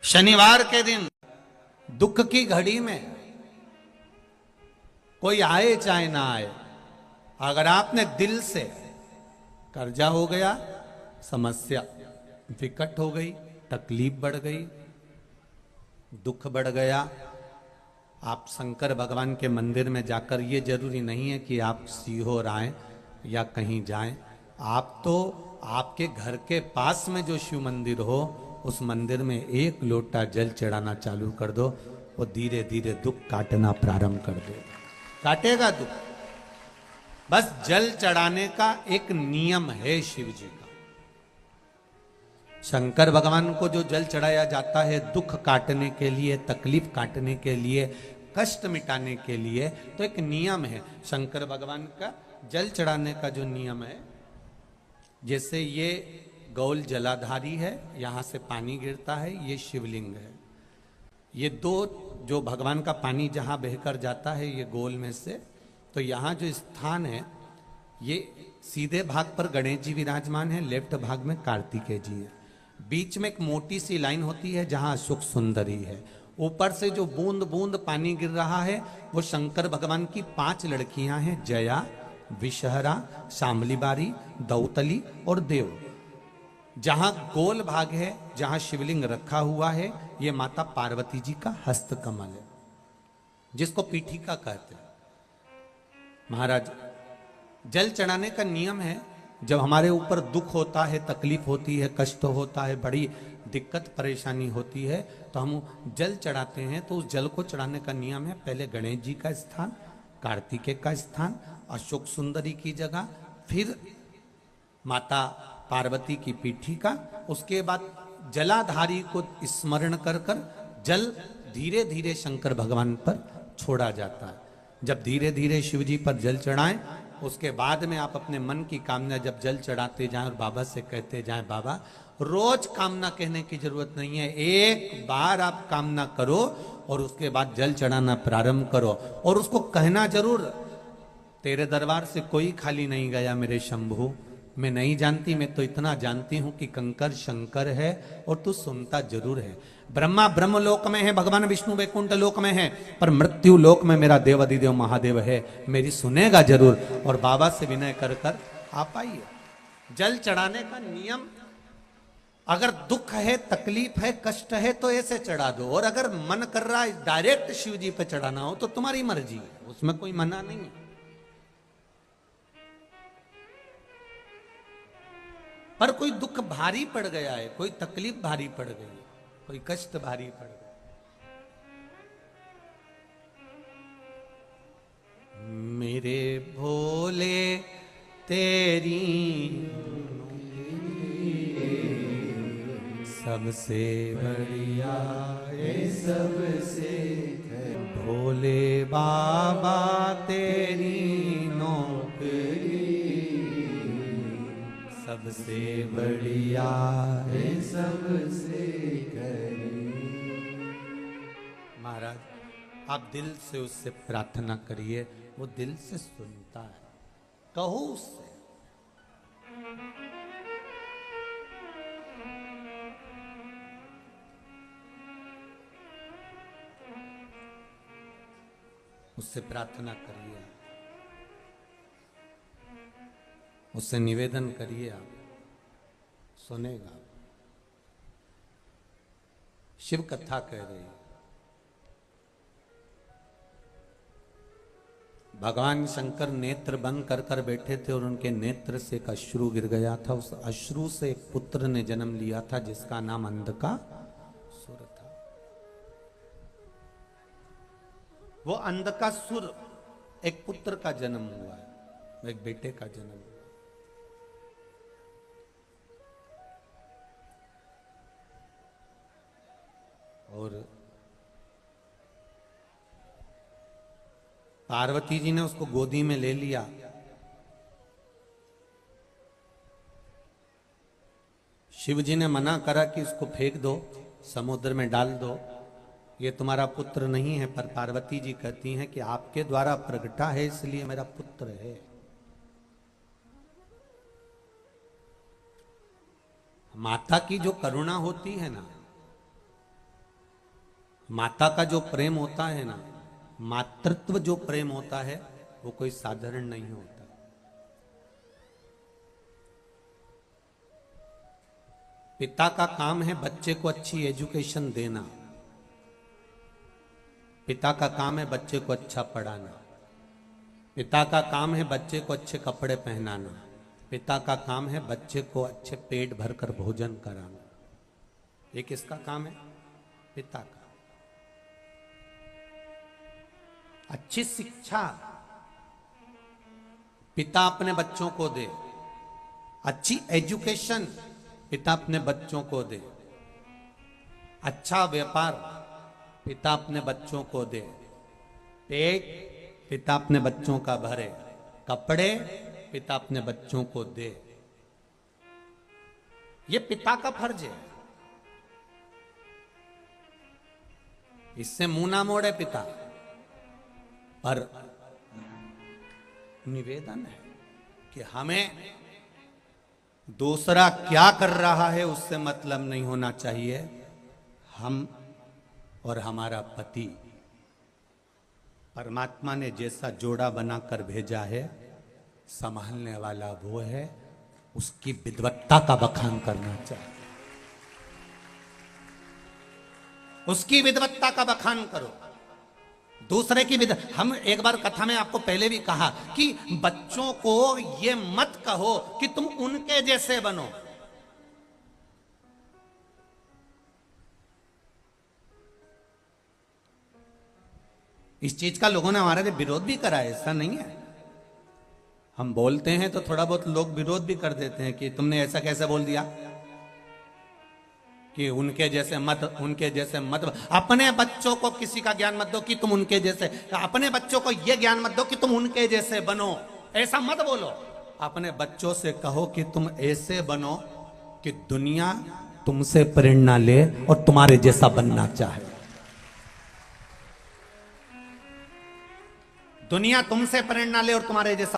शनिवार के दिन दुख की घड़ी में कोई आए चाहे ना आए, अगर आपने दिल से कर्जा हो गया, समस्या विकट हो गई, तकलीफ बढ़ गई, दुख बढ़ गया, आप शंकर भगवान के मंदिर में जाकर, ये जरूरी नहीं है कि आप सीहोर आए या कहीं जाएं, आप तो आपके घर के पास में जो शिव मंदिर हो उस मंदिर में एक लोटा जल चढ़ाना चालू कर दो, वो धीरे धीरे दुख काटना प्रारंभ कर दे, काटेगा दुख। बस जल चढ़ाने का एक नियम है शिव जी का। शंकर भगवान को जो जल चढ़ाया जाता है दुख काटने के लिए, तकलीफ काटने के लिए, कष्ट मिटाने के लिए, तो एक नियम है शंकर भगवान का जल चढ़ाने का जो नियम है। जैसे ये गौल जलाधारी है, यहां से पानी गिरता है, ये शिवलिंग है। ये दो जो भगवान का पानी जहां बहकर जाता है ये गोल में से, तो यहाँ जो स्थान है ये सीधे भाग पर गणेश जी विराजमान है, लेफ्ट भाग में कार्तिकेय जी है, बीच में एक मोटी सी लाइन होती है जहां अशोक सुंदरी है। ऊपर से जो बूंद बूंद पानी गिर रहा है वो शंकर भगवान की 5 लड़कियां हैं, जया, विषहरा, शामली बारी, दौतली और देव। जहां गोल भाग है, जहां शिवलिंग रखा हुआ है, ये माता पार्वती जी का हस्त कमल है, जिसको पीठिका कहते हैं। महाराज, जल चढ़ाने का नियम है, जब हमारे ऊपर दुख होता है, तकलीफ होती है, कष्ट होता है, बड़ी दिक्कत परेशानी होती है, तो हम जल चढ़ाते हैं। तो उस जल को चढ़ाने का नियम है, पहले गणेश जी का स्थान, कार्तिकेय का स्थान, अशोक सुंदरी की जगह, फिर माता पार्वती की पीठिका, उसके बाद जलाधारी को स्मरण कर कर जल धीरे धीरे शंकर भगवान पर छोड़ा जाता है। जब धीरे धीरे शिव जी पर जल चढ़ाएं, उसके बाद में आप अपने मन की कामना जब जल चढ़ाते जाएं और बाबा से कहते जाएं, बाबा रोज कामना कहने की जरूरत नहीं है, एक बार आप कामना करो और उसके बाद जल चढ़ाना प्रारंभ करो, और उसको कहना जरूर, तेरे दरबार से कोई खाली नहीं गया मेरे शंभू, मैं नहीं जानती, मैं तो इतना जानती हूं कि कंकर शंकर है और तू सुनता जरूर है। ब्रह्मा ब्रह्म लोक में है, भगवान विष्णु वैकुंठ लोक में है, पर मृत्यु लोक में मेरा देव अधिदेव महादेव है, मेरी सुनेगा जरूर। और बाबा से विनय कर कर आप आइए। जल चढ़ाने का नियम, अगर दुख है, तकलीफ है, कष्ट है तो ऐसे चढ़ा दो, और अगर मन कर रहा है डायरेक्ट शिव जी पे चढ़ाना हो तो तुम्हारी मर्जी है, उसमें कोई मना नहीं है। पर कोई दुख भारी पड़ गया है, कोई तकलीफ भारी पड़ गई है, कोई कष्ट भारी पड़ गया, मेरे भोले तेरी सबसे बढ़िया है, सबसे भोले बाबा तेरी नौकरी सबसे बढ़िया है, सबसे महाराज, आप दिल से उससे प्रार्थना करिए, वो दिल से सुनता है, कहो उससे। उससे प्रार्थना करिए, उससे निवेदन करिए, आप सुनेगा। शिव कथा कह रही है, भगवान शंकर नेत्र बंद कर कर बैठे थे और उनके नेत्र से एक अश्रु गिर गया था। उस अश्रु से एक पुत्र ने जन्म लिया था जिसका नाम अंधकासुर था। वो अंधकासुर, एक पुत्र का जन्म हुआ है, एक बेटे का जन्म हुआ। और पार्वती जी ने उसको गोदी में ले लिया। शिव जी ने मना करा कि उसको फेंक दो, समुद्र में डाल दो, ये तुम्हारा पुत्र नहीं है। पर पार्वती जी कहती हैं कि आपके द्वारा प्रगटा है इसलिए मेरा पुत्र है। माता की जो करुणा होती है ना, माता का जो प्रेम होता है ना, मातृत्व जो प्रेम होता है वो कोई साधारण नहीं होता। पिता का काम है बच्चे को अच्छी एजुकेशन देना, पिता का काम है बच्चे को अच्छा पढ़ाना, पिता का काम है बच्चे को अच्छे कपड़े पहनाना, पिता का काम है बच्चे को अच्छे पेट भरकर भोजन कराना। ये किसका काम है? पिता का। अच्छी शिक्षा पिता अपने बच्चों को दे, अच्छी एजुकेशन पिता अपने बच्चों को दे, अच्छा व्यापार पिता अपने बच्चों को दे, पेट पिता अपने बच्चों का भरे, कपड़े पिता अपने बच्चों को दे। ये पिता का फर्ज है। इससे मुंह ना मोड़े पिता, पर निवेदन है कि हमें दूसरा क्या कर रहा है उससे मतलब नहीं होना चाहिए। हम और हमारा पति, परमात्मा ने जैसा जोड़ा बनाकर भेजा है, संभालने वाला वो है, उसकी विद्वत्ता का बखान करना चाहिए। उसकी विद्वत्ता का बखान करो, दूसरे की हम एक बार कथा में आपको पहले भी कहा कि बच्चों को ये मत कहो कि तुम उनके जैसे बनो। इस चीज का लोगों ने हमारे लिए विरोध भी करा है, ऐसा नहीं है। हम बोलते हैं तो थोड़ा बहुत लोग विरोध भी कर देते हैं कि तुमने ऐसा कैसे बोल दिया कि उनके जैसे मत, उनके जैसे मत। अपने बच्चों को किसी का ज्ञान मत दो कि तुम उनके जैसे, अपने बच्चों को यह ज्ञान मत दो कि तुम उनके जैसे बनो, ऐसा मत बोलो। अपने बच्चों से कहो कि तुम ऐसे बनो कि दुनिया तुमसे प्रेरणा ले और तुम्हारे जैसा बनना चाहे। दुनिया तुमसे प्रेरणा ले और तुम्हारे जैसा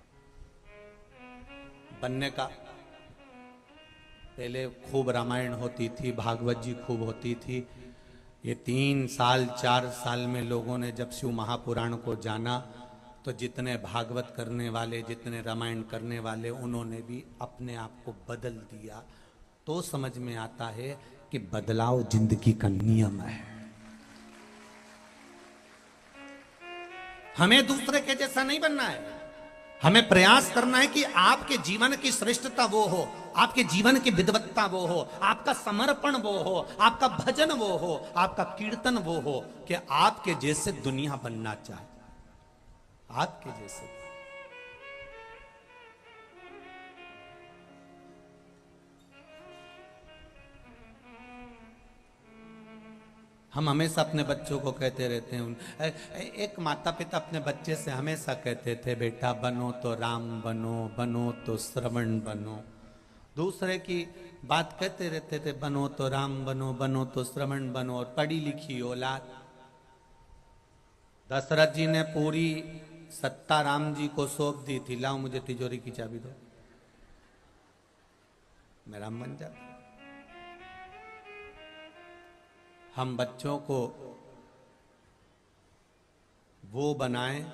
बनने का। पहले खूब रामायण होती थी, भागवत जी खूब होती थी। ये 3 साल 4 साल में लोगों ने जब शिव महापुराण को जाना तो जितने भागवत करने वाले, जितने रामायण करने वाले, उन्होंने भी अपने आप को बदल दिया। तो समझ में आता है कि बदलाव जिंदगी का नियम है। हमें दूसरे के जैसा नहीं बनना है। हमें प्रयास करना है कि आपके जीवन की श्रेष्ठता वो हो, आपके जीवन की विद्वत्ता वो हो, आपका समर्पण वो हो, आपका भजन वो हो, आपका कीर्तन वो हो कि आपके जैसे दुनिया बनना चाहे, आपके जैसे। हम हमेशा अपने बच्चों को कहते रहते हैं, एक माता पिता अपने बच्चे से हमेशा कहते थे, बेटा बनो तो राम बनो, बनो तो श्रवण बनो। दूसरे की बात कहते रहते थे, बनो तो राम बनो, बनो तो श्रवण बनो। और पढ़ी लिखी औलाद। दशरथ जी ने पूरी सत्ता राम जी को सौंप दी थी, लाओ मुझे तिजोरी की चाबी दो, मैं राम बन जाता। हम बच्चों को वो बनाएं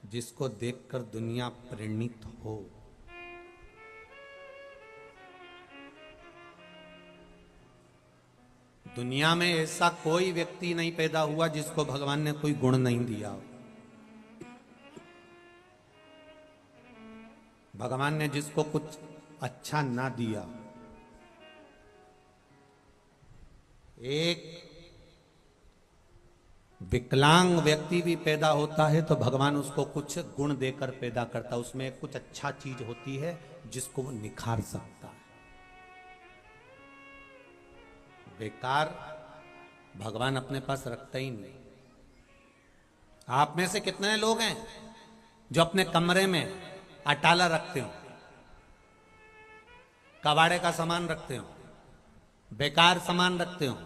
जिसको देखकर दुनिया प्रेरित हो। दुनिया में ऐसा कोई व्यक्ति नहीं पैदा हुआ जिसको भगवान ने कोई गुण नहीं दिया हो। भगवान ने जिसको कुछ अच्छा ना दिया। एक विकलांग व्यक्ति भी पैदा होता है तो भगवान उसको कुछ गुण देकर पैदा करता है, उसमें कुछ अच्छा चीज होती है जिसको वो निखार सकता है। बेकार भगवान अपने पास रखता ही नहीं। आप में से कितने लोग हैं जो अपने कमरे में अटाला रखते हो, कबाड़े का सामान रखते हो, बेकार सामान रखते हो?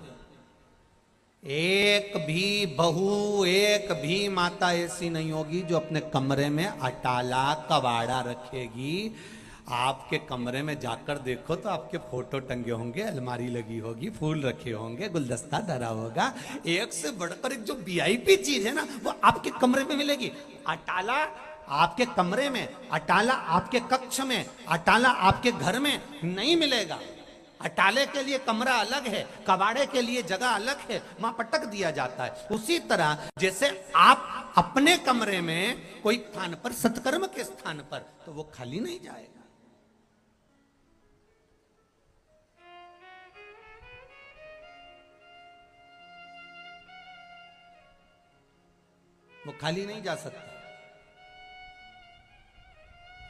एक भी बहू, एक भी माता ऐसी नहीं होगी जो अपने कमरे में अटाला कबाड़ा रखेगी। आपके कमरे में जाकर देखो तो आपके फोटो टंगे होंगे, अलमारी लगी होगी, फूल रखे होंगे, गुलदस्ता धरा होगा। एक से बढ़कर एक जो वीआईपी चीज है ना वो आपके कमरे में मिलेगी। अटाला आपके कमरे में, अटाला आपके कक्ष में, अटाला आपके घर में नहीं मिलेगा। अटाले के लिए कमरा अलग है, कबाड़े के लिए जगह अलग है, वहां पटक दिया जाता है। उसी तरह जैसे आप अपने कमरे में कोई स्थान पर, सत्कर्म के स्थान पर, तो वो खाली नहीं जाएगा। वो खाली नहीं जा सकता।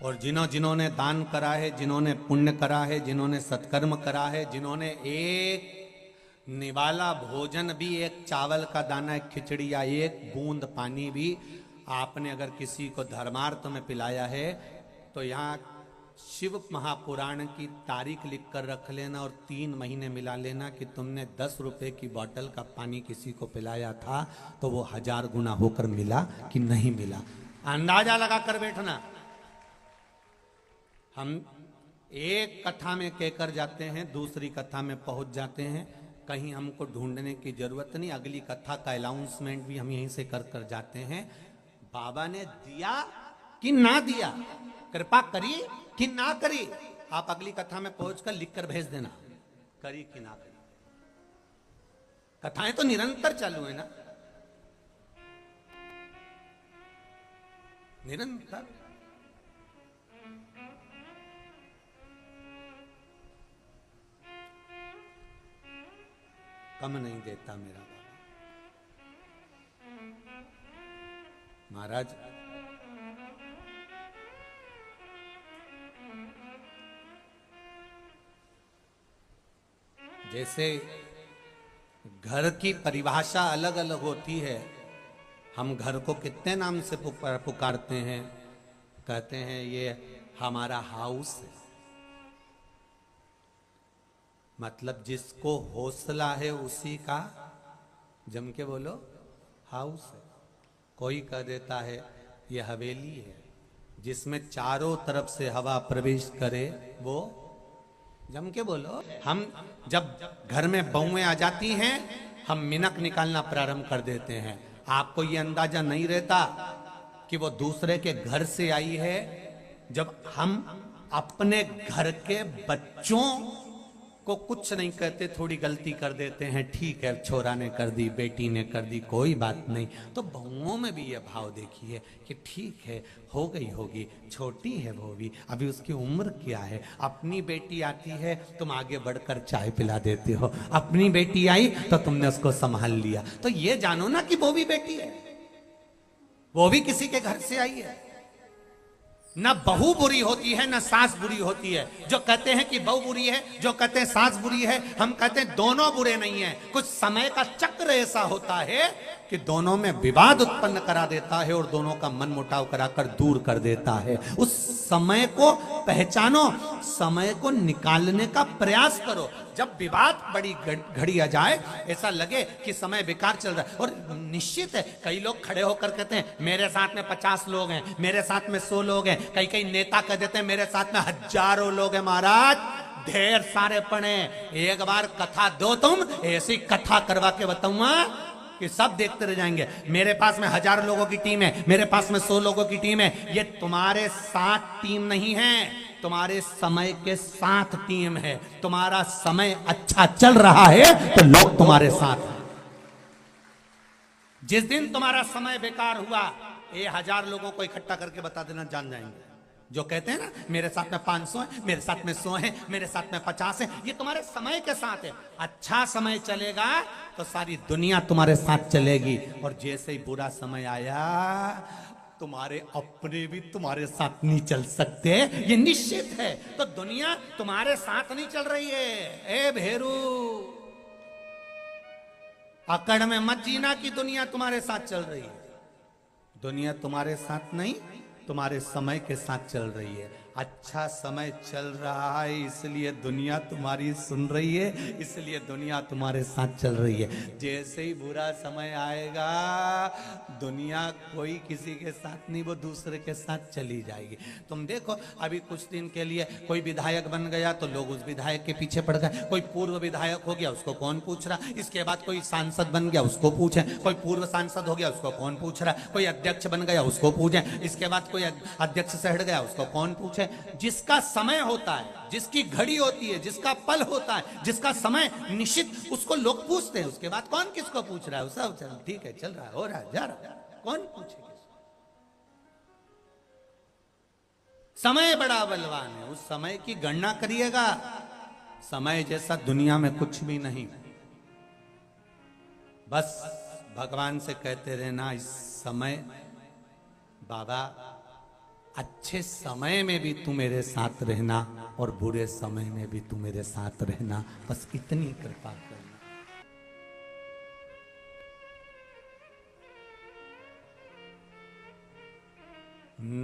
और जिन्होंने दान करा है, जिन्होंने पुण्य करा है, जिन्होंने सत्कर्म करा है, जिन्होंने एक निवाला भोजन भी, एक चावल का दाना, एक खिचड़ी या एक बूंद पानी भी आपने अगर किसी को धर्मार्थ में पिलाया है, तो यहाँ शिव महापुराण की तारीख लिख कर रख लेना और 3 महीने मिला लेना कि तुमने 10 रुपए की बोतल का पानी किसी को पिलाया था तो वो 1000 गुना होकर मिला कि नहीं मिला। अंदाजा लगा कर बैठना। हम एक कथा में कहकर जाते हैं, दूसरी कथा में पहुंच जाते हैं, कहीं हमको ढूंढने की जरूरत नहीं। अगली कथा का अनाउंसमेंट भी हम यहीं से कर कर जाते हैं। बाबा ने दिया कि ना दिया, कृपा करी कि ना करी, आप अगली कथा में पहुंचकर लिख कर भेज देना, करी कि ना करी। कथाएं तो निरंतर चालू है ना, निरंतर। कम नहीं देता मेरा बाबा। महाराज जैसे घर की परिभाषा अलग अलग होती है। हम घर को कितने नाम से पुकारते हैं, कहते हैं ये हमारा हाउस है। मतलब जिसको हौसला है उसी का, जम के बोलो, हाउस है। कोई कह देता है ये हवेली है। जिसमें चारों तरफ से हवा प्रवेश करे वो, जम के बोलो। हम जब घर में बहुएं आ जाती हैं, हम मिनक निकालना प्रारंभ कर देते हैं। आपको ये अंदाजा नहीं रहता कि वो दूसरे के घर से आई है। जब हम अपने घर के बच्चों को कुछ नहीं कहते, थोड़ी गलती कर देते हैं, ठीक है छोरा ने कर दी, बेटी ने कर दी, कोई बात नहीं, तो बहुओं में भी ये भाव देखिए कि ठीक है हो गई होगी, छोटी है वो भी, अभी उसकी उम्र क्या है। अपनी बेटी आती है तुम आगे बढ़कर चाय पिला देते हो, अपनी बेटी आई तो तुमने उसको संभाल लिया। तो ये जानो ना कि वो भी बेटी है, वो भी किसी के घर से आई है। न बहू बुरी होती है न सास बुरी होती है। जो कहते हैं कि बहू बुरी है, जो कहते हैं सास बुरी है, हम कहते हैं दोनों बुरे नहीं है। कुछ समय का चक्र ऐसा होता है कि दोनों में विवाद उत्पन्न करा देता है और दोनों का मन मुटाव कराकर दूर कर देता है। उस समय को पहचानो, समय को निकालने का प्रयास करो। जब विवाद बड़ी घड़ी आ जाए, ऐसा लगे कि समय बेकार चल रहा है, और निश्चित है कई लोग खड़े होकर कहते हैं मेरे साथ में 50 लोग हैं, मेरे साथ में 100 लोग हैं। कई कई नेता कह देते हैं मेरे साथ में हजारों लोग हैं। महाराज ढेर सारे पड़े, एक बार कथा दो, तुम ऐसी कथा करवा के बताऊंगा कि सब देखते रह जाएंगे। मेरे पास में 1000 लोगों की टीम है, मेरे पास में 100 लोगों की टीम है। ये तुम्हारे साथ टीम नहीं है, तुम्हारे समय के साथ टीम है। तुम्हारा समय अच्छा चल रहा है तो लोग तुम्हारे साथ हैं। जिस दिन तुम्हारा समय बेकार हुआ, ये 1000 लोगों को इकट्ठा करके बता देना, जान जाएंगे। जो कहते हैं ना मेरे साथ में 500 है, मेरे साथ में 100 है, मेरे साथ में 50 है, ये तुम्हारे समय के साथ है। अच्छा समय चलेगा तो सारी दुनिया तुम्हारे साथ चलेगी, और जैसे ही बुरा समय आया, तुम्हारे अपने भी तुम्हारे साथ नहीं चल सकते, ये निश्चित है। तो दुनिया तुम्हारे साथ नहीं चल रही है। ए भेरू, अकड़ में मत जीना कि दुनिया तुम्हारे साथ चल रही है। दुनिया तुम्हारे साथ नहीं, तुम्हारे समय के साथ चल रही है। अच्छा समय चल रहा है इसलिए दुनिया तुम्हारी सुन रही है, इसलिए दुनिया तुम्हारे साथ चल रही है। जैसे ही बुरा समय आएगा दुनिया कोई किसी के साथ नहीं, वो दूसरे के साथ चली जाएगी। तुम देखो अभी कुछ दिन के लिए कोई विधायक बन गया तो लोग उस विधायक के पीछे पड़ गए, कोई पूर्व विधायक हो गया उसको कौन पूछ रहा, इसके बाद कोई सांसद बन गया उसको पूछे, कोई पूर्व सांसद हो गया उसको कौन पूछ रहा, कोई अध्यक्ष बन गया उसको पूछे, इसके बाद कोई अध्यक्ष से हट गया उसको कौन पूछे। जिसका समय होता है, जिसकी घड़ी होती है, जिसका पल होता है, जिसका समय निश्चित, उसको लोग पूछते हैं। उसके बाद कौन किसको पूछ रहा है, सब चल ठीक है, चल रहा है, हो रहा है, जा रहा है, कौन पूछे। समय बड़ा बलवान है, उस समय की गणना करिएगा। समय जैसा दुनिया में कुछ भी नहीं। बस भगवान से कहते रहना, इस समय बाबा अच्छे समय में भी तू मेरे साथ रहना और बुरे समय में भी तू मेरे साथ रहना, बस इतनी कृपा करना।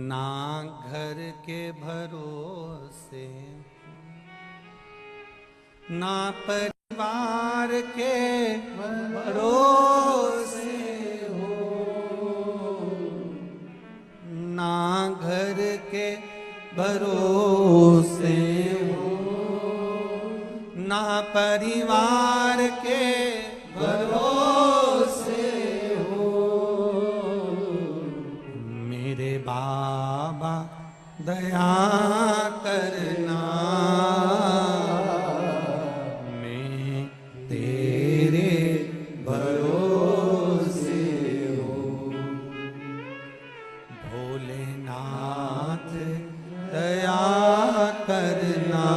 ना घर के भरोसे, ना परिवार के भरोसे ना घर के भरोसे हो, ना परिवार के भरोसे हो, मेरे बाबा दया करना, मैं तेरे भरोसे हो, भोलेनाथ दया करना,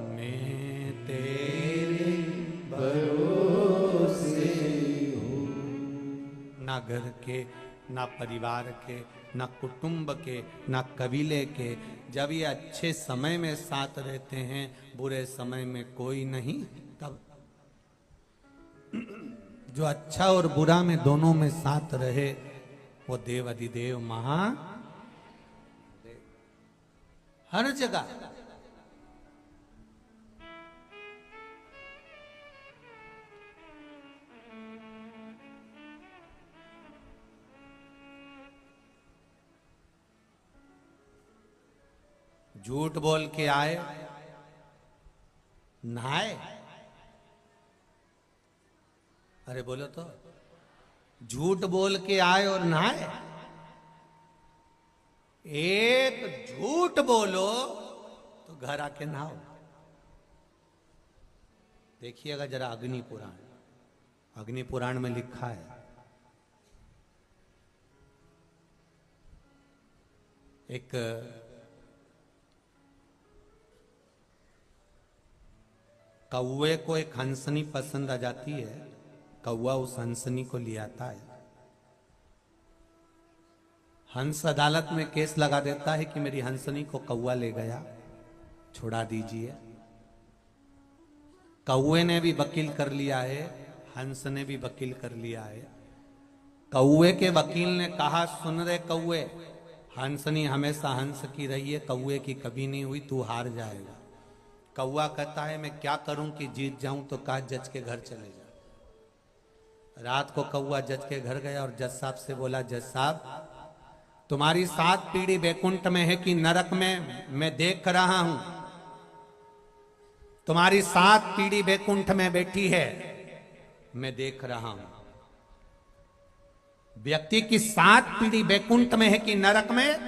मैं तेरे भरोसे हूँ। ना घर के, ना परिवार के, ना कुटुंब के, ना कबीले के। जब ये अच्छे समय में साथ रहते हैं, बुरे समय में कोई नहीं, तब जो अच्छा और बुरा में दोनों में साथ रहे वो देव अधिदेव महा हर जगह। झूठ बोल के आए नहाए, अरे बोलो तो, झूठ बोल के आए और नहाए। एक झूठ बोलो तो घर आके नहाओ। देखिएगा जरा अग्नि पुराण, अग्नि पुराण में लिखा है, एक कौवे को एक हंसनी पसंद आ जाती है। कौवा उस हंसनी को ले आता है। हंस अदालत में केस लगा देता है कि मेरी हंसनी को कौवा ले गया, छुड़ा दीजिए। कौवे ने भी वकील कर लिया है, हंस ने भी वकील कर लिया है। कौवे के वकील ने कहा, सुन रे कौवे, हंसनी हमेशा हंस की रही है, कौवे की कभी नहीं हुई, तू हार जाएगा। कौवा कहता है मैं क्या करूं कि जीत जाऊं, तो कहा जज के घर चले जा। रात को कौवा जज के घर गया और जज साहब से बोला, जज साहब तुम्हारी 7 पीढ़ी बैकुंठ में है कि नरक में, मैं देख रहा हूं। तुम्हारी 7 पीढ़ी बैकुंठ में बैठी है, मैं देख रहा हूं। व्यक्ति की 7 पीढ़ी बैकुंठ में है कि नरक में,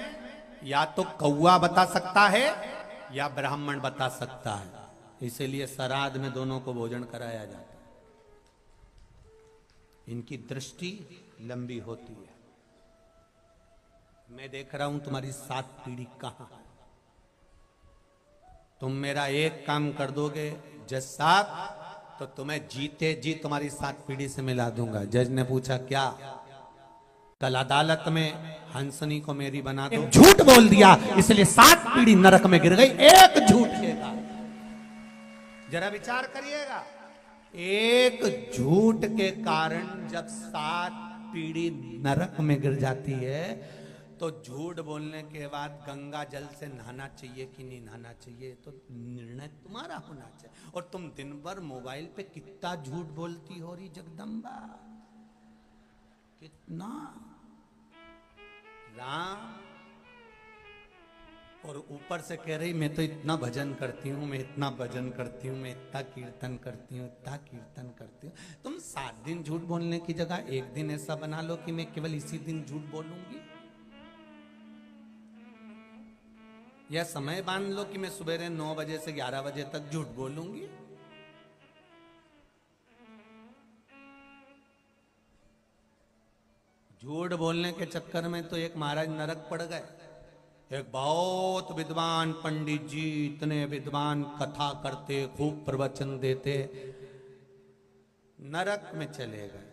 या तो कौवा बता सकता है या ब्राह्मण बता सकता है। इसीलिए श्राद्ध में दोनों को भोजन कराया जाता है। इनकी दृष्टि लंबी होती है। मैं देख रहा हूं तुम्हारी 7 पीढ़ी कहां है। तुम मेरा एक काम कर दोगे जज साहब, तो तुम्हें जीते जी तुम्हारी 7 पीढ़ी से मिला दूंगा। जज ने पूछा क्या? कल अदालत में हंसनी को मेरी बना दो। झूठ बोल दिया इसलिए 7 पीढ़ी नरक में गिर गई, एक झूठ के कारण। जरा विचार करिएगा, एक झूठ के कारण जब 7 पीढ़ी नरक में गिर जाती है, तो झूठ बोलने के बाद गंगा जल से नहाना चाहिए कि नहीं नहाना चाहिए, तो निर्णय तुम्हारा होना चाहिए। और तुम दिन भर मोबाइल पे कितना झूठ बोलती हो रही जगदम्बा, कितना राम, और ऊपर से कह रही मैं तो इतना भजन करती हूँ, मैं इतना भजन करती हूँ, मैं इतना कीर्तन करती हूँ, इतना कीर्तन करती हूँ। तुम 7 दिन झूठ बोलने की जगह एक दिन ऐसा बना लो कि मैं केवल इसी दिन झूठ बोलूंगी, या समय बांध लो कि मैं सुबह 9 बजे से 11 बजे तक झूठ बोलूंगी। झूठ बोलने के चक्कर में तो एक महाराज नरक पड़ गए। एक बहुत विद्वान पंडित जी, इतने विद्वान, कथा करते, खूब प्रवचन देते, नरक में चले गए।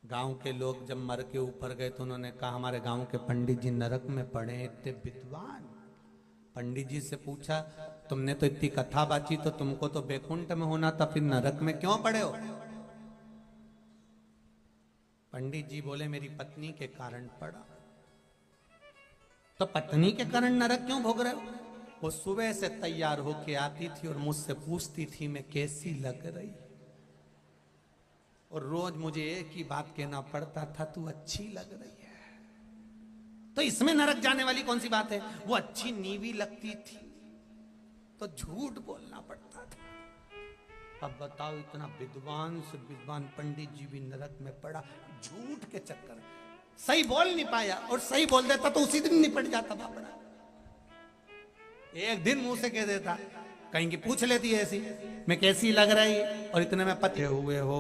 गांव के लोग जब मर के ऊपर गए तो उन्होंने कहा हमारे गांव के पंडित जी नरक में पड़े, इतने विद्वान। पंडित जी से पूछा तुमने तो इतनी कथा बाची, तो तुमको तो बैकुंठ में होना था, फिर नरक में क्यों पड़े हो? पंडित जी बोले मेरी पत्नी के कारण पड़ा। तो पत्नी के कारण नरक क्यों भोग रहे हो? वो सुबह से तैयार होके आती थी और मुझसे पूछती थी मैं कैसी लग रही, और रोज मुझे एक ही बात कहना पड़ता था, तू अच्छी लग रही है। तो इसमें नरक जाने वाली कौन सी बात है? वो अच्छी नीवी लगती थी तो झूठ बोलना पड़ता था। अब बताओ इतना विद्वान से विद्वान पंडित जी भी नरक में पड़ा झूठ के चक्कर में। सही बोल नहीं पाया, और सही बोल देता तो उसी दिन निपट जाता बापड़ा। एक दिन मुंह से कह देता, कहीं की पूछ लेती ऐसी मैं कैसी लग रही, और इतने में पते हुए हो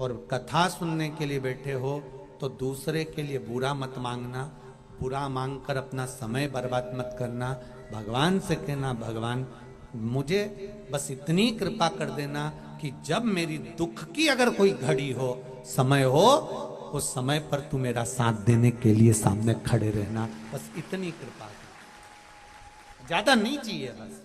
और कथा सुनने के लिए बैठे हो, तो दूसरे के लिए बुरा मत मांगना, बुरा मांगकर अपना समय बर्बाद मत करना। भगवान से कहना भगवान मुझे बस इतनी कृपा कर देना कि जब मेरी दुख की अगर कोई घड़ी हो, समय हो, उस समय पर तू मेरा साथ देने के लिए सामने खड़े रहना, बस इतनी कृपा कर, ज्यादा नहीं चाहिए बस।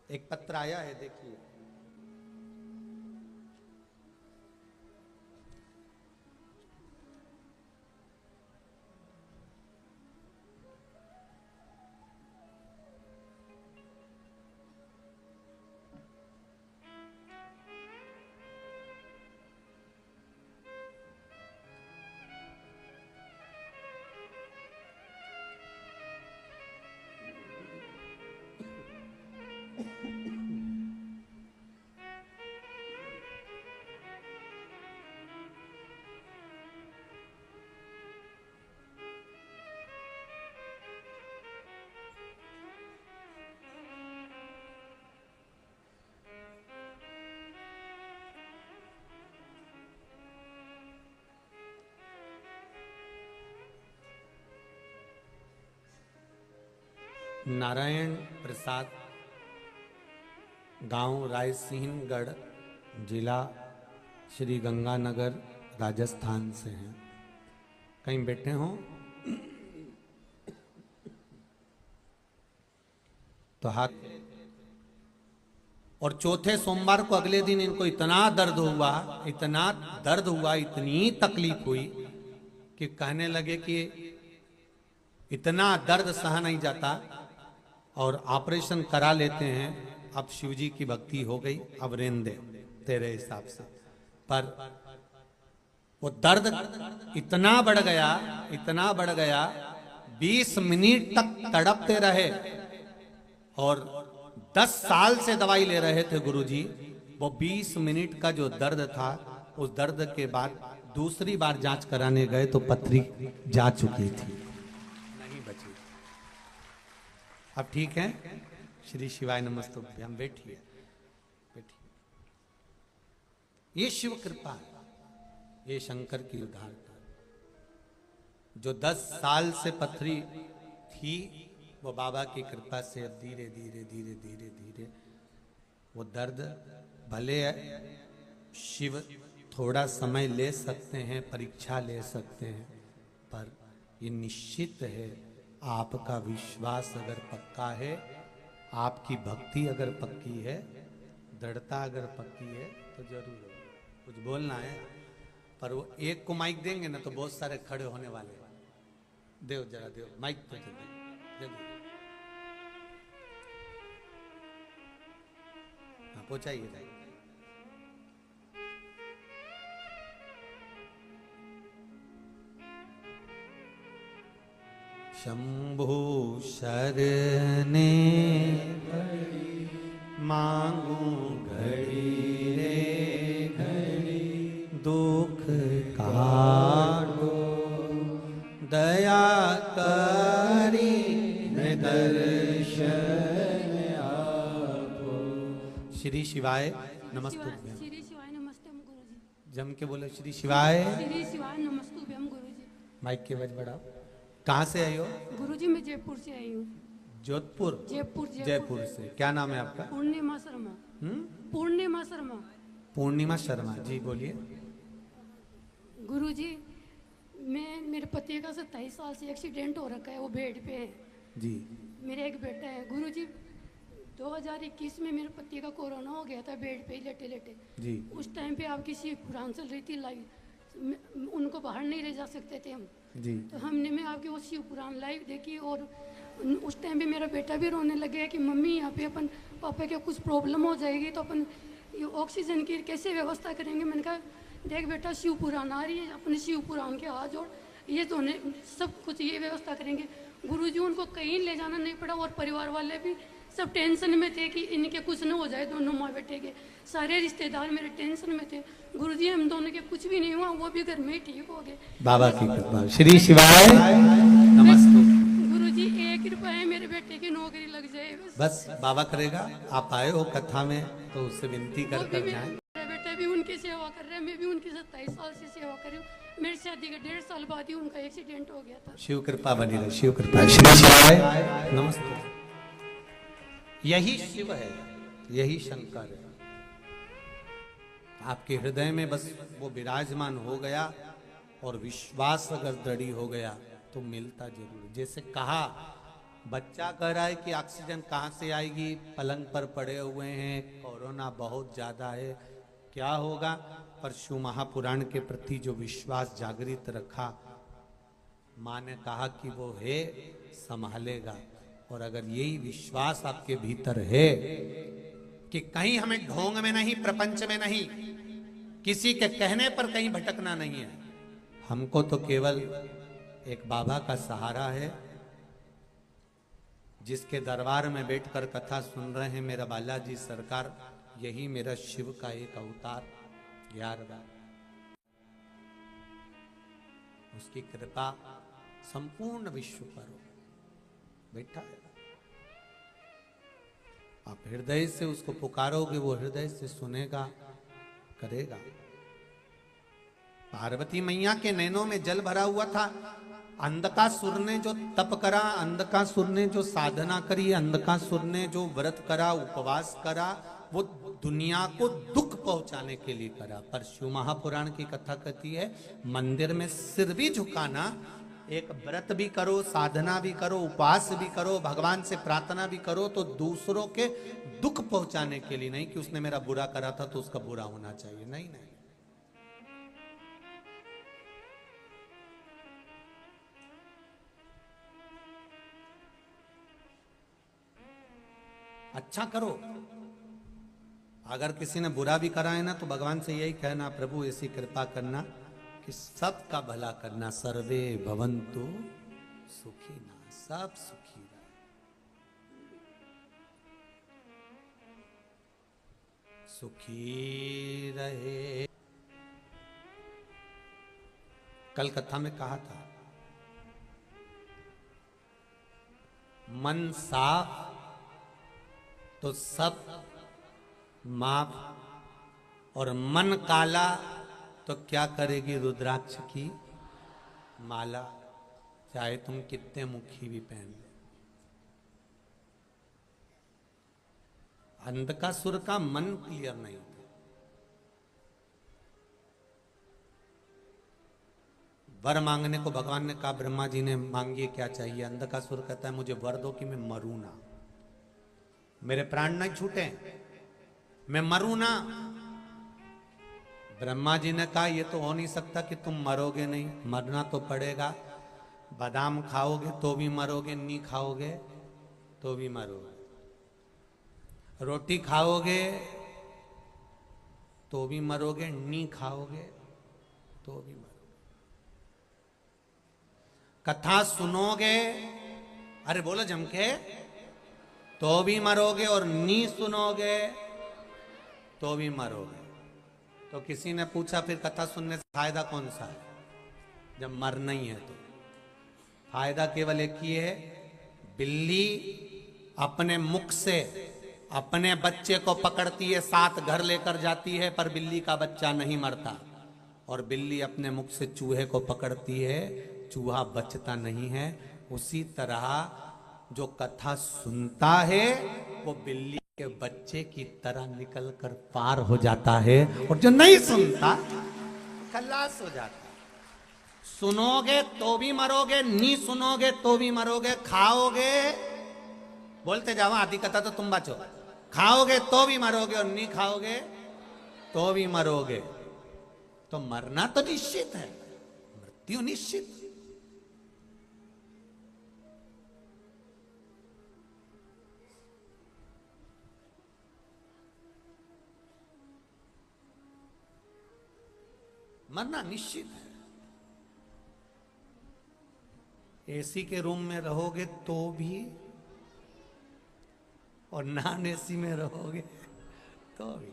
एक पत्र आया है देखिए। नारायण प्रसाद, गांव रायसिंहगढ़, जिला श्री गंगानगर, राजस्थान से हैं। कहीं बैठे हों तो हाथ। और चौथे सोमवार को अगले दिन इनको इतना दर्द हुआ, इतना दर्द हुआ, इतनी तकलीफ हुई कि कहने लगे कि इतना दर्द सहा नहीं जाता और ऑपरेशन करा लेते हैं। अब शिवजी की भक्ति हो गई, अब रहने दे तेरे हिसाब से। पर वो दर्द इतना बढ़ गया, इतना बढ़ गया, 20 मिनट तक तड़पते रहे, और 10 साल से दवाई ले रहे थे गुरुजी। वो 20 मिनट का जो दर्द था, उस दर्द के बाद दूसरी बार जांच कराने गए तो पथरी जा चुकी थी, नहीं बची। अब ठीक है, श्री शिवाय नमस्तुभ्यम। बैठिए बैठिए। ये शिव कृपा है, ये शंकर की उदारता। जो 10 साल से पथरी थी, वो बाबा की कृपा से अब धीरे धीरे धीरे धीरे धीरे वो दर्द, भले शिव थोड़ा समय ले सकते हैं, परीक्षा ले सकते हैं, पर ये निश्चित है आपका विश्वास अगर पक्का है आपकी भक्ति अगर पक्की है, दृढ़ता अगर पक्की है तो जरूर होगा। कुछ बोलना है, पर वो एक को माइक देंगे ना तो बहुत सारे खड़े होने वाले हैं। देव जरा देव माइक तो दे दो। हाँ पहुंचाइए जाइए। शंभु शरणे मांगू घड़ी रे घड़ी, दुख काटो दया करी दर्शन आपो। श्री शिवाय नमस्तुभ्यम। श्री शिवाय नमस्ते गुरुजी। जम के बोले श्री शिवाय। श्री शिवाय नमस्तुभ्यम गुरुजी। माइक के वज बढ़ाओ। कहाँ से आई हो? गुरुजी मैं जयपुर से आई हूँ। जोधपुर? जयपुर से। क्या नाम है आपका? पूर्णिमा शर्मा। पूर्णिमा शर्मा। पूर्णिमा शर्मा जी, बोलिए। गुरुजी मेरे पति का 27 साल से एक्सीडेंट हो रखा है, वो बेड पे है जी। मेरे एक बेटा है गुरुजी। 2021 में मेरे पति का कोरोना हो गया था, बेड पे लेटे लेटे जी। उस टाइम पे आपकी सी पुरान चल रही थी लाइव, उनको बाहर नहीं ले जा सकते थे हम जी। तो हमने मैं आपकी वो शिव पुराण लाइव देखी और उस टाइम पे मेरा बेटा भी रोने लगे कि मम्मी यहाँ पे अपन पापा के कुछ प्रॉब्लम हो जाएगी तो अपन ये ऑक्सीजन की कैसे व्यवस्था करेंगे। मैंने कहा देख बेटा शिव पुराण आ रही है, अपने शिव पुराण के हाथ जोड़, ये तो सब कुछ ये व्यवस्था करेंगे। गुरुजी उनको कहीं ले जाना नहीं पड़ा और परिवार वाले भी सब टेंशन में थे कि इनके कुछ न हो जाए, दोनों माँ बेटे के। सारे रिश्तेदार मेरे टेंशन में थे। गुरुजी हम दोनों के कुछ भी नहीं हुआ, वो भी घर में ही ठीक हो गए। बाबा की कृपा। श्री शिवाय नमस्ते। गुरुजी एक कृपा है मेरे बेटे की नौकरी लग जाए बस बाबा करेगा। आप आए हो कथा में तो उससे विनती कर जाए। मेरा बेटा भी उनकी सेवा कर रहा है, मैं भी उनकी 27 साल से सेवा कर रही हूँ। मेरी शादी के 1.5 साल बाद ही उनका एक्सीडेंट हो गया था। शिव कृपा बनी रहे, शिव कृपा। श्री शिवाय नमस्ते। यही शिव है, यही शंकर है। आपके हृदय में बस वो विराजमान हो गया और विश्वास अगर दृढ़ हो गया तो मिलता जरूर। जैसे कहा, बच्चा कह रहा है कि ऑक्सीजन कहाँ से आएगी, पलंग पर पड़े हुए हैं, कोरोना बहुत ज्यादा है, क्या होगा? पर शिव महापुराण के प्रति जो विश्वास जागृत रखा, माँ ने कहा कि वो है, संभालेगा। और अगर यही विश्वास आपके भीतर है कि कहीं हमें ढोंग में नहीं, प्रपंच में नहीं, किसी के कहने पर कहीं भटकना नहीं है, हमको तो केवल एक बाबा का सहारा है, जिसके दरबार में बैठकर कथा सुन रहे हैं मेरा बालाजी सरकार, यही मेरा शिव का एक अवतार 11वां। उसकी कृपा संपूर्ण विश्व पर हो, बैठा है। आप हृदय से उसको पुकारोगे, वो हृदय से सुनेगा, करेगा। पार्वती मैया के नैनों में जल भरा हुआ था। अंधकासुर ने जो तप करा, अंधकासुर ने जो साधना करी, अंधकासुर ने जो व्रत करा, उपवास करा, वो दुनिया को दुख पहुंचाने के लिए करा। पर शिव महापुराण की कथा कहती है, मंदिर में सिर भी झुकाना, एक व्रत भी करो, साधना भी करो, उपवास भी करो, भगवान से प्रार्थना भी करो, तो दूसरों के दुख पहुंचाने के लिए नहीं कि उसने मेरा बुरा करा था तो उसका बुरा होना चाहिए। नहीं नहीं, अच्छा करो। अगर किसी ने बुरा भी करा है ना, तो भगवान से यही कहना, प्रभु ऐसी कृपा करना कि सबका भला करना, सर्वे भवन्तु सुखिना, सब सुखी रहे। सुखी रहे। कल कथा में कहा था, मन साफ तो सब माफ, और मन काला तो क्या करेगी? रुद्राक्ष की माला, चाहे तुम कितने मुखी भी पहन लो। अंधकासुर का मन क्लियर नहीं था। वर मांगने को भगवान ने कहा, ब्रह्मा जी ने, मांगिए क्या चाहिए? अंधकासुर कहता है, मुझे वर दो कि मैं मरूं ना। मेरे प्राण नहीं छूटे, मैं मरूं ना। ब्रह्मा जी ने कहा ये तो हो नहीं सकता कि तुम मरोगे नहीं, मरना तो पड़ेगा। बादाम खाओगे तो भी मरोगे, नहीं खाओगे तो भी मरोगे। रोटी खाओगे तो भी मरोगे, नहीं खाओगे तो भी मरोगे। कथा सुनोगे, अरे बोलो जमके, तो भी मरोगे, और नहीं सुनोगे तो भी मरोगे। तो किसी ने पूछा फिर कथा सुनने से फायदा कौन सा है जब मरना ही है? तो फायदा केवल एक ही है, बिल्ली अपने मुख से अपने बच्चे को पकड़ती है, साथ घर लेकर जाती है, पर बिल्ली का बच्चा नहीं मरता। और बिल्ली अपने मुख से चूहे को पकड़ती है, चूहा बचता नहीं है। उसी तरह जो कथा सुनता है वो बिल्ली के बच्चे की तरह निकल कर पार हो जाता है, और जो नहीं सुनता खल्लास हो जाता है। सुनोगे तो भी मरोगे, नहीं सुनोगे तो भी मरोगे। खाओगे, बोलते जाओ आधी कथा तो तुम बचो। खाओगे तो भी मरोगे, और नहीं खाओगे तो भी मरोगे। तो मरना तो निश्चित है, मृत्यु निश्चित। मरना निश्चित है। एसी के रूम में रहोगे तो भी, और नॉन एसी में रहोगे तो भी,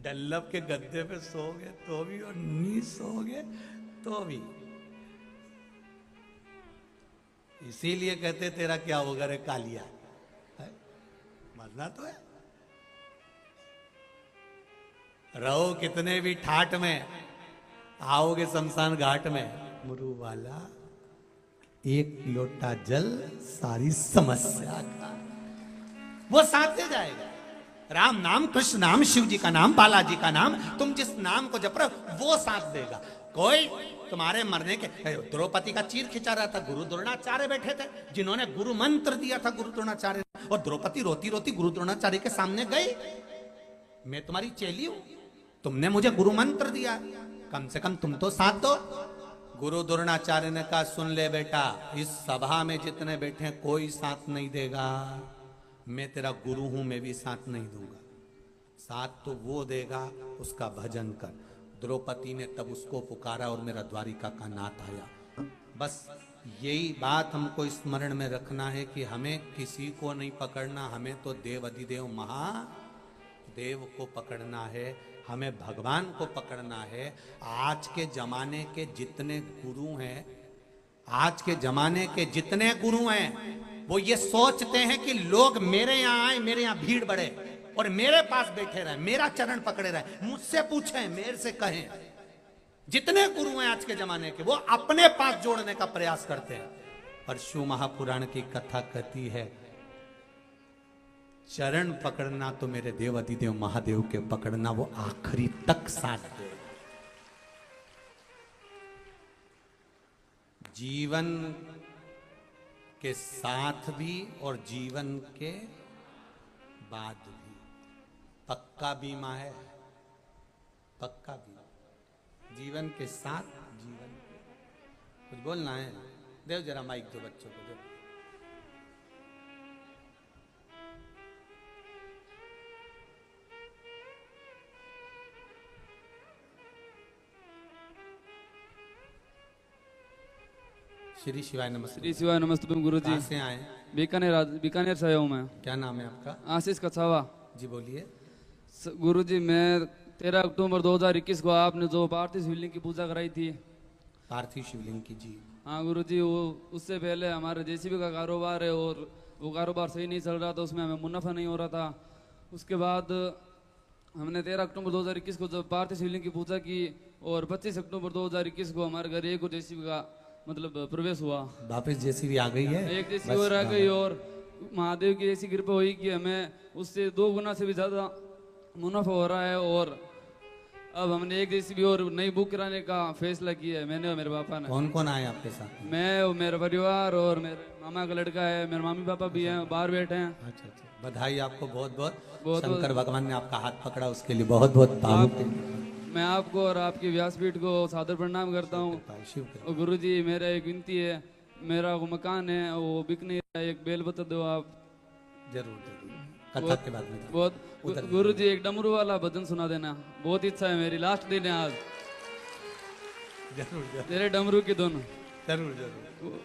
डल्लब के गद्दे पे सोओगे तो भी, और नी सोओगे तो भी। इसीलिए कहते तेरा क्या होगा रे कालिया, है? मरना तो है। रहो कितने भी ठाठ में, आओगे शमशान घाट में, मुरु वाला एक लोटा जल सारी समस्या का, वो साथ दे जाएगा। राम नाम, कृष्ण नाम, शिव जी का नाम, बालाजी का नाम, तुम जिस नाम को जप रहे हो वो साथ देगा। कोई तुम्हारे मरने के, द्रौपदी का चीर खिंचा रहा था, गुरु द्रोणाचार्य बैठे थे जिन्होंने गुरु मंत्र दिया था गुरु द्रोणाचार्य, और द्रौपदी रोती रोती गुरु द्रोणाचार्य के सामने गई, मैं तुम्हारी चेली हूं, तुमने मुझे गुरु मंत्र दिया, कम से कम तुम तो साथ दो। गुरु द्रोणाचार्य ने कहा सुन ले बेटा, इस सभा में जितने बैठे कोई साथ नहीं देगा, मैं तेरा गुरु हूं, मैं भी साथ नहीं दूंगा। साथ तो वो देगा उसका भजन कर। द्रौपदी ने तब उसको पुकारा और मेरा द्वारिका का नाथ आया। बस यही बात हमको स्मरण में रखना है कि हमें किसी को नहीं पकड़ना, हमें तो देव अधिदेव महादेव को पकड़ना है, हमें भगवान को पकड़ना है। आज के जमाने के जितने गुरु हैं, आज के जमाने के जितने गुरु हैं, वो ये सोचते हैं कि लोग मेरे यहाँ आए, मेरे यहाँ भीड़ बढ़े और मेरे पास बैठे रहे, मेरा चरण पकड़े रहे, मुझसे पूछें, मेरे से कहें। जितने गुरु हैं आज के जमाने के, वो अपने पास जोड़ने का प्रयास करते हैं। पर शिव महापुराण की कथा कहती है चरण पकड़ना तो मेरे देव अधिदेव महादेव के पकड़ना, वो आखिरी तक साथ दे। जीवन के साथ भी और जीवन के बाद भी पक्का बीमा है, पक्का बीमा। जीवन के साथ, जीवन के, कुछ बोलना है? देव जरा माइक दो बच्चों को, दो। श्री शिवाय नमस्ते। श्री शिवाय नमस्ते गुरुजी। कहाँ से आए? बीकानेर से आया हूँ मैं। क्या नाम है आपका? आशीष कछावा जी बोलिए। गुरुजी मैं 13 अक्टूबर 2021 को आपने जो पार्थिव शिवलिंग की पूजा कराई थी, पार्थिव शिवलिंग की, जी हाँ गुरुजी, वो उससे पहले हमारे जेसीबी का कारोबार है और वो कारोबार सही नहीं चल रहा था, उसमें हमें मुनाफा नहीं हो रहा था। उसके बाद हमने 13 अक्टूबर 2021 को जब पार्थिव शिवलिंग की पूजा की और 25 अक्टूबर 2021 को हमारे घर एक जेसीबी का मतलब प्रवेश हुआ। वापस जेसीबी आ गई है, एक जेसीबी और आ गई, और महादेव की ऐसी कृपा हुई कि हमें उससे 2 गुना से भी ज्यादा मुनाफा हो रहा है। और अब हमने एक जेसीबी और नई बुक कराने का फैसला किया है, मैंने और मेरे पापा ने। कौन कौन आए आपके साथ? मैं और मेरा परिवार और मेरे मामा का लड़का है, मेरे मामी पापा भी हैं, बाहर बैठे हैं। अच्छा अच्छा, बधाई आपको बहुत बहुत। बहुत शंकर भगवान ने आपका हाथ पकड़ा, उसके लिए बहुत बहुत भावुक। मैं आपको और आपकी व्यासपीठ को सादर प्रणाम करता हूँ। शिव कृपा। और गुरुजी मेरा एक विनती है, मेरा वो मकान है वो बिक नहीं रहा है, एक बेलपत्र दो आप। जरूर जरूर, कथा के बाद में। बहुत गुरुजी एक डमरू वाला भजन सुना देना, बहुत इच्छा है मेरी, लास्ट दिन है आज। जरूर जरूर तेरे डमरू की दोनों। जरूर जरूर।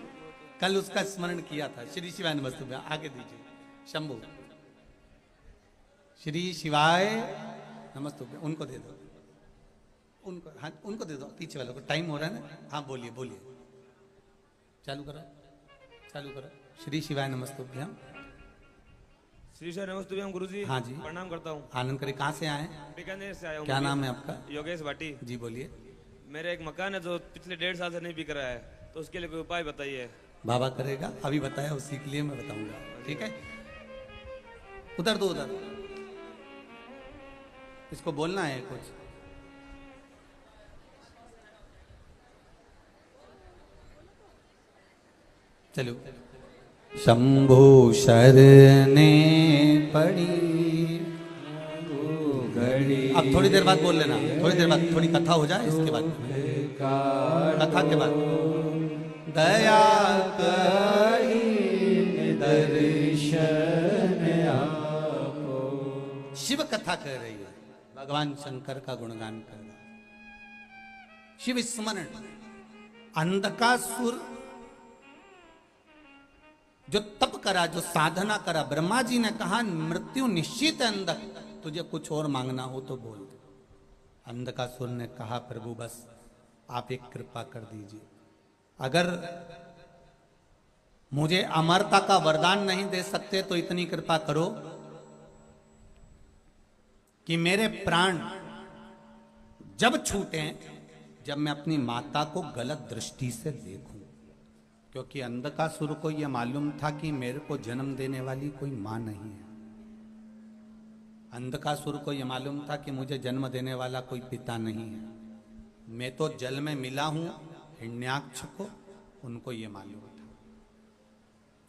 कल उसका स्मरण किया था। श्री शिवाय नमस्तुभ्य, आगे दीजिए शंभू। श्री शिवाय नमस्तुभ्य, उनको दे दो, उनको, हाँ उनको दे दो, पीछे वालों को। टाइम हो रहा है ना? हाँ बोलिए बोलिए, चालू करो चालू करो। श्री शिवाय नमस्तुभ्यम। श्री शिवाय नमस्तुभ्यम गुरुजी। हाँ जी, प्रणाम करता हूँ। आनंद करें। कहाँ से आए हैं? बीकानेर से आया हूँ। क्या नाम है आपका? योगेश भाटी। जी बोलिए। मेरा एक मकान है जो पिछले 1.5 साल से नहीं बिक रहा है, तो उसके लिए कोई उपाय बताइए। बाबा करेगा, अभी बताया उसी के लिए मैं बताऊंगा, ठीक है? उधर दो, उधर। इसको बोलना है कुछ। चलो। शंभु शरणे पड़ी घड़ी। अब थोड़ी देर बाद बोल लेना, थोड़ी देर बाद, थोड़ी कथा हो जाए इसके बाद, कथा के बाद। दया करी दर्शन आपो। शिव कथा कह रही है, भगवान शंकर का गुणगान कर रहा है। शिव स्मरण। अंधकासुर जो तप करा, जो साधना करा, ब्रह्मा जी ने कहा मृत्यु निश्चित है अंधक, तुझे कुछ और मांगना हो तो बोल दे। अंधकासुर ने कहा प्रभु बस आप एक कृपा कर दीजिए, अगर मुझे अमरता का वरदान नहीं दे सकते तो इतनी कृपा करो कि मेरे प्राण जब छूटे, जब मैं अपनी माता को गलत दृष्टि से देखूं। क्योंकि अंधकासुर को यह मालूम था कि मेरे को जन्म देने वाली कोई मां नहीं है। अंधकासुर को यह मालूम था कि मुझे जन्म देने वाला कोई पिता नहीं है। मैं तो जल में मिला हूं हिरण्याक्ष को, उनको ये मालूम था।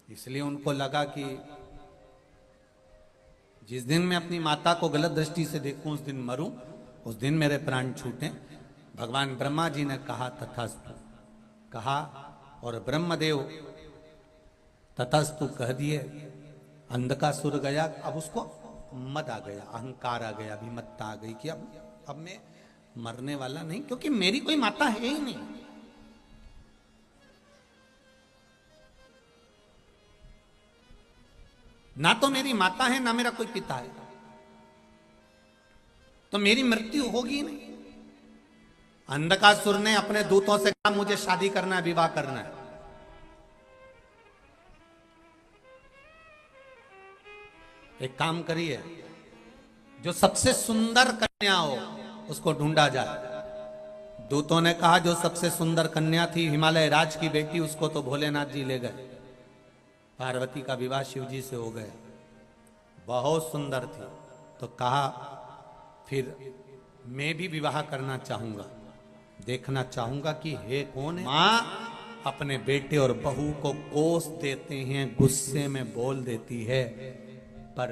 इसलिए उनको लगा कि जिस दिन मैं अपनी माता को गलत दृष्टि से देखूं उस दिन मरूं, उस दिन मेरे प्राण छूटे। भगवान ब्रह्मा जी ने कहा तथास्तु, कहा और ब्रह्मदेव तथास्तु कह दिए। अंधकासुर गया। अब उसको मद आ गया, अहंकार आ गया, अभिमत्ता आ गई कि अब मैं मरने वाला नहीं, क्योंकि मेरी कोई माता है ही नहीं। ना तो मेरी माता है ना मेरा कोई पिता है, तो मेरी मृत्यु होगी नहीं। अंधकासुर ने अपने दूतों से कहा मुझे शादी करना है, विवाह करना है। एक काम करिए, जो सबसे सुंदर कन्या हो उसको ढूंढा जाए। दूतों ने कहा जो सबसे सुंदर कन्या थी हिमालय राज की बेटी, उसको तो भोलेनाथ जी ले गए। पार्वती का विवाह शिव जी से हो गया, बहुत सुंदर थी। तो कहा फिर मैं भी विवाह करना चाहूंगा, देखना चाहूंगा कि है कौन है। मां अपने बेटे और बहू को कोस देते हैं, गुस्से में बोल देती है, पर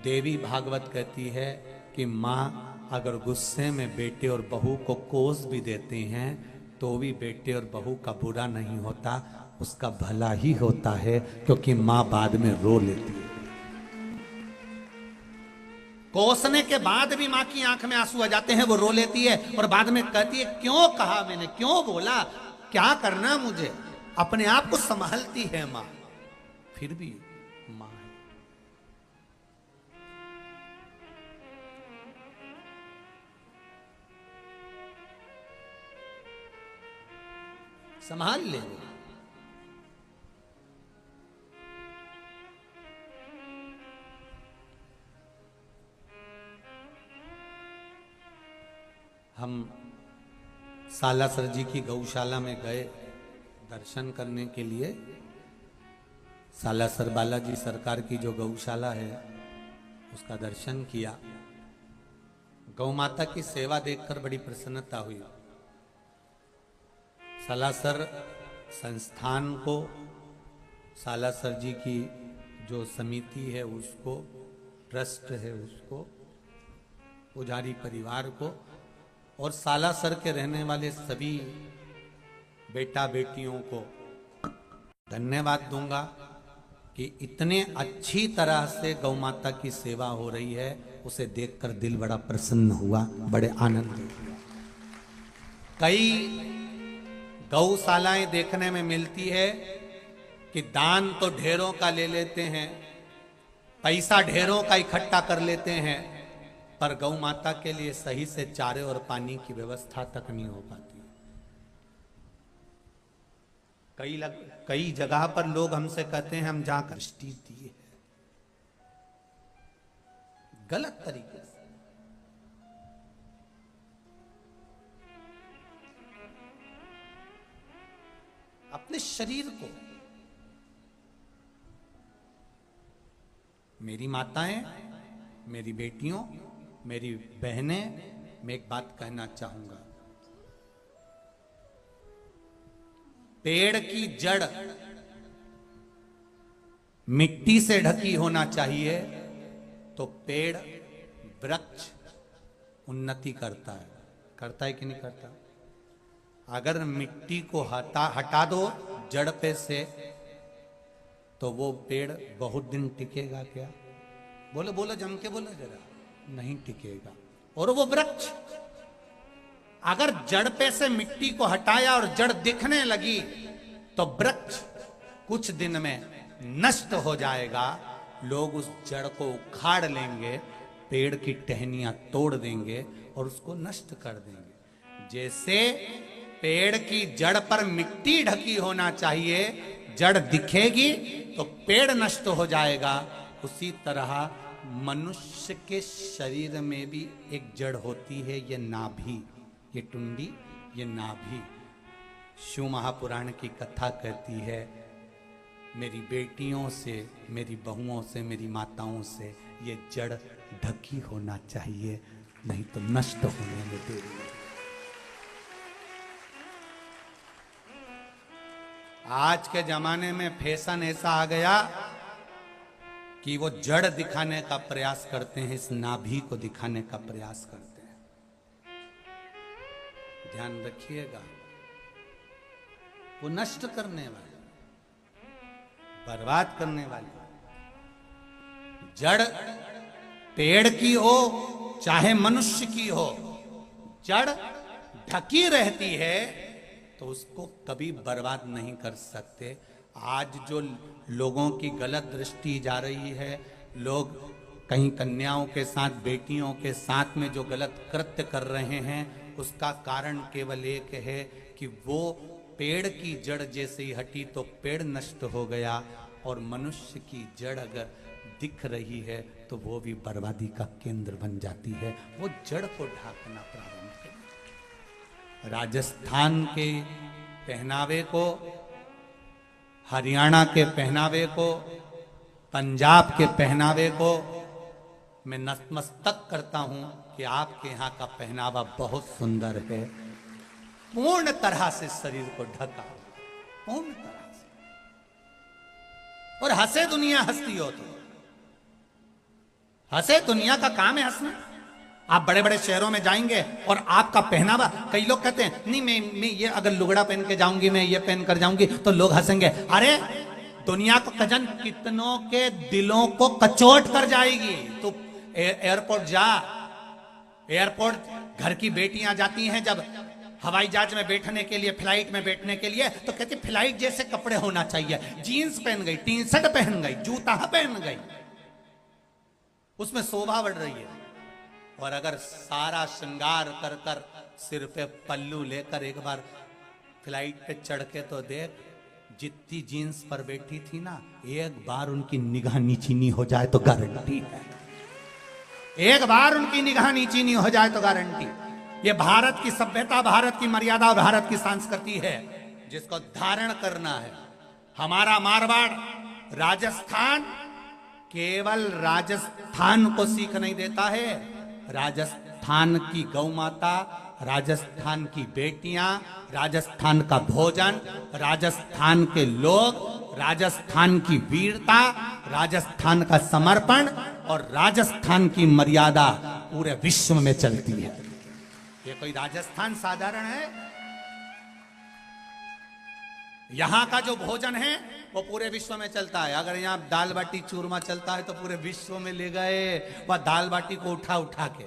देवी भागवत कहती है कि मां अगर गुस्से में बेटे और बहू को कोस भी देते हैं तो भी बेटे और बहू का बुरा नहीं होता, उसका भला ही होता है, क्योंकि मां बाद में रो लेती है। कोसने के बाद भी मां की आंख में आंसू आ जाते हैं, वो रो लेती है और बाद में कहती है क्यों कहा मैंने, क्यों बोला, क्या करना मुझे। अपने आप को संभालती है मां, फिर भी मां है। संभाल ले। हम सालासर जी की गौशाला में गए दर्शन करने के लिए। सालासर बालाजी सरकार की जो गौशाला है उसका दर्शन किया। गौ माता की सेवा देखकर बड़ी प्रसन्नता हुई। सालासर संस्थान को, सालासर जी की जो समिति है उसको, ट्रस्ट है उसको, पुजारी परिवार को और सालासर के रहने वाले सभी बेटा बेटियों को धन्यवाद दूंगा कि इतने अच्छी तरह से गौ माता की सेवा हो रही है। उसे देखकर दिल बड़ा प्रसन्न हुआ, बड़े आनंद हुआ। कई गौशालाएं देखने में मिलती है कि दान तो ढेरों का ले लेते हैं, पैसा ढेरों का इकट्ठा कर लेते हैं, पर गौ माता के लिए सही से चारे और पानी की व्यवस्था तक नहीं हो पाती। कई जगह पर लोग हमसे कहते हैं हम जाकर दृष्टि दिए है, गलत तरीके से। अपने शरीर को, मेरी माताएं, मेरी बेटियों, मेरी बहनें, मैं एक बात कहना चाहूंगा। पेड़ की जड़ मिट्टी से ढकी होना चाहिए तो पेड़, वृक्ष उन्नति करता है कि नहीं करता? अगर मिट्टी को हटा दो जड़ पे से तो वो पेड़ बहुत दिन टिकेगा क्या? बोलो बोलो, जम के बोलो जरा, नहीं टिकेगा। और वो वृक्ष अगर जड़ पे से मिट्टी को हटाया और जड़ दिखने लगी तो वृक्ष कुछ दिन में नष्ट हो जाएगा। लोग उस जड़ को उखाड़ लेंगे, पेड़ की टहनियां तोड़ देंगे और उसको नष्ट कर देंगे। जैसे पेड़ की जड़ पर मिट्टी ढकी होना चाहिए, जड़ दिखेगी तो पेड़ नष्ट हो जाएगा, उसी तरह मनुष्य के शरीर में भी एक जड़ होती है, ये नाभि, ये टुंडी, ये नाभि। शिव महापुराण की कथा कहती है, मेरी बेटियों से, मेरी बहुओं से, मेरी माताओं से ये जड़ ढकी होना चाहिए, नहीं तो नष्ट होने में देरी। आज के जमाने में फैशन ऐसा आ गया कि वो जड़ दिखाने का प्रयास करते हैं, इस नाभि को दिखाने का प्रयास करते हैं। ध्यान रखिएगा, वो नष्ट करने वाले, बर्बाद करने वाले। जड़ पेड़ की हो चाहे मनुष्य की हो, जड़ ढकी रहती है तो उसको कभी बर्बाद नहीं कर सकते। आज जो लोगों की गलत दृष्टि जा रही है, लोग कहीं कन्याओं के साथ, बेटियों के साथ में जो गलत कृत्य कर रहे हैं, उसका कारण केवल एक है कि वो पेड़ की जड़ जैसे ही हटी तो पेड़ नष्ट हो गया, और मनुष्य की जड़ अगर दिख रही है तो वो भी बर्बादी का केंद्र बन जाती है। वो जड़ को ढांकना प्रारंभ करें। राजस्थान के पहनावे को, हरियाणा के पहनावे को, पंजाब के पहनावे को मैं नतमस्तक करता हूं कि आपके यहां का पहनावा बहुत सुंदर है। पूर्ण तरह से शरीर को ढका, पूर्ण तरह से, और हंसे दुनिया हंसती हो तो हंसे, दुनिया का काम है हंसना। आप बड़े बड़े शहरों में जाएंगे और आपका पहनावा, कई लोग कहते हैं नहीं मैं ये अगर लुगड़ा पहन के जाऊंगी, मैं ये पहन कर जाऊंगी तो लोग हंसेंगे। अरे दुनिया को कजन कितनों के दिलों को कचोट कर जाएगी। तो एयरपोर्ट जा, एयरपोर्ट घर की बेटियां जाती हैं जब हवाई जहाज में बैठने के लिए, फ्लाइट में बैठने के लिए, तो कहती फ्लाइट जैसे कपड़े होना चाहिए। जीन्स पहन गई, टी शर्ट पहन गई, जूता पहन गई, उसमें शोभा बढ़ रही है। और अगर सारा श्रृंगार कर कर सिर पे पल्लू लेकर एक बार फ्लाइट पे चढ़ के तो देख, जितनी जीन्स पर बैठी थी ना, एक बार उनकी निगाह नीचीनी हो जाए तो गारंटी है, एक बार उनकी निगाह नीचीनी हो जाए तो गारंटी। ये भारत की सभ्यता, भारत की मर्यादा और भारत की संस्कृति है जिसको धारण करना है। हमारा मारवाड़, राजस्थान केवल राजस्थान को सीख नहीं देता है, राजस्थान राजस्थान की गौ माता, राजस्थान की बेटियां, राजस्थान का भोजन, राजस्थान के लोग, राजस्थान की वीरता, राजस्थान का समर्पण और राजस्थान की मर्यादा पूरे विश्व में चलती है। ये कोई राजस्थान साधारण है? यहां का जो भोजन है वो पूरे विश्व में चलता है। अगर यहां दाल बाटी चूरमा चलता है तो पूरे विश्व में ले गए वह दाल बाटी को उठा उठा के।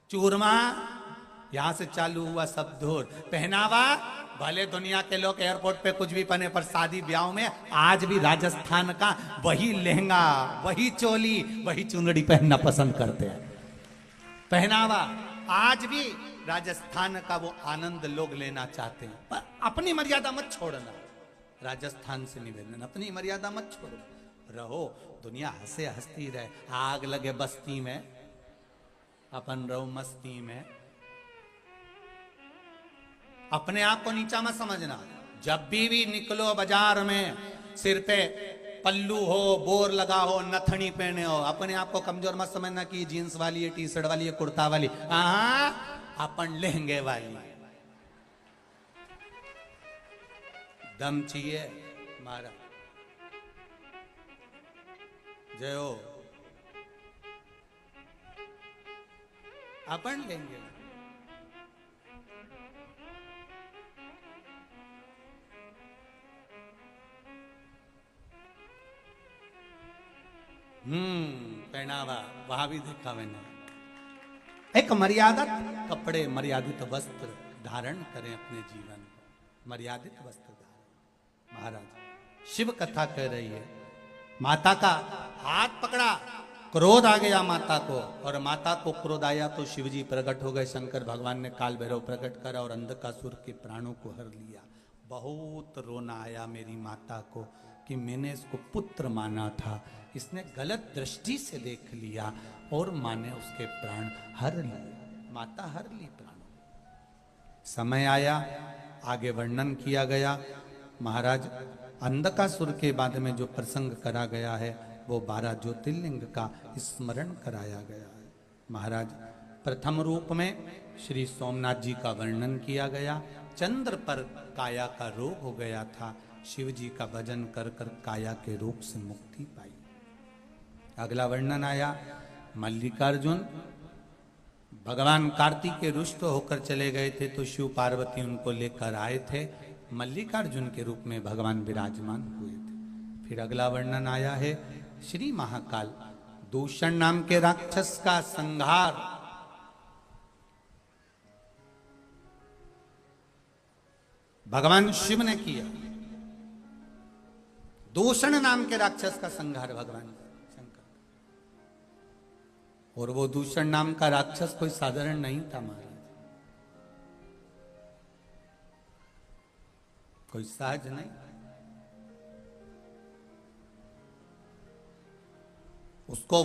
चूरमा यहां से चालू हुआ सब दूर। पहनावा, भले दुनिया के लोग एयरपोर्ट पे कुछ भी पहने, पर शादी ब्याह में आज भी राजस्थान का वही लहंगा, वही चोली, वही चुनरी पहनना पसंद करते हैं। पहनावा आज भी राजस्थान का वो आनंद लोग लेना चाहते हैं। पर अपनी मर्यादा मत छोड़ना। राजस्थान से निवेदन, अपनी मर्यादा मत छोड़ो। रहो, दुनिया हंसे हंसती रहे। आग लगे बस्ती में, अपन रहो मस्ती में। अपने आप को नीचा मत समझना। जब भी निकलो बाजार में, सिर पे पल्लू हो, बोर लगा हो, नथनी पहने हो, अपने आप को कमजोर मत समझना कि जींस वाली है, टी शर्ट वाली है, कुर्ता वाली। अपन लहंगे वाली। दम चाहिए मारा। जय हो। अपन लेंगे। पहनावा वहां भी देखा मैंने। एक मर्यादित कपड़े, मर्यादित वस्त्र धारण करें अपने जीवन को। मर्यादित वस्त्र धारण। महाराज शिव कथा कह रही है, माता का हाथ पकड़ा, क्रोध आ गया माता को, और माता को क्रोध आया तो शिव जी प्रकट हो गए। शंकर भगवान ने काल भैरव प्रकट करा और अंधकासुर के प्राणों को हर लिया। बहुत रोना आया मेरी माता को कि मैंने इसको पुत्र माना था, इसने गलत दृष्टि से देख लिया और माँ ने उसके प्राण हर लिए। माता हर ली प्राणों। समय आया, आगे वर्णन किया गया। महाराज अंधकासुर के बाद में जो प्रसंग करा गया है वो 12 ज्योतिर्लिंग का स्मरण कराया गया है। महाराज प्रथम रूप में श्री सोमनाथ जी का वर्णन किया गया। चंद्र पर काया का रोग हो गया था, शिव जी का भजन कर कर काया के रोग से मुक्ति पाई। अगला वर्णन आया मल्लिकार्जुन। भगवान कार्तिक के रुष्ट होकर चले गए थे तो शिव पार्वती उनको लेकर आए थे। मल्लिकार्जुन के रूप में भगवान विराजमान हुए थे। फिर अगला वर्णन आया है श्री महाकाल, दूषण नाम के राक्षस का संहार। भगवान शिव ने किया। दूषण नाम के राक्षस का संहार भगवान शंकर। और वो दूषण नाम का राक्षस कोई साधारण नहीं था महाराज, कोई सहज नहीं। उसको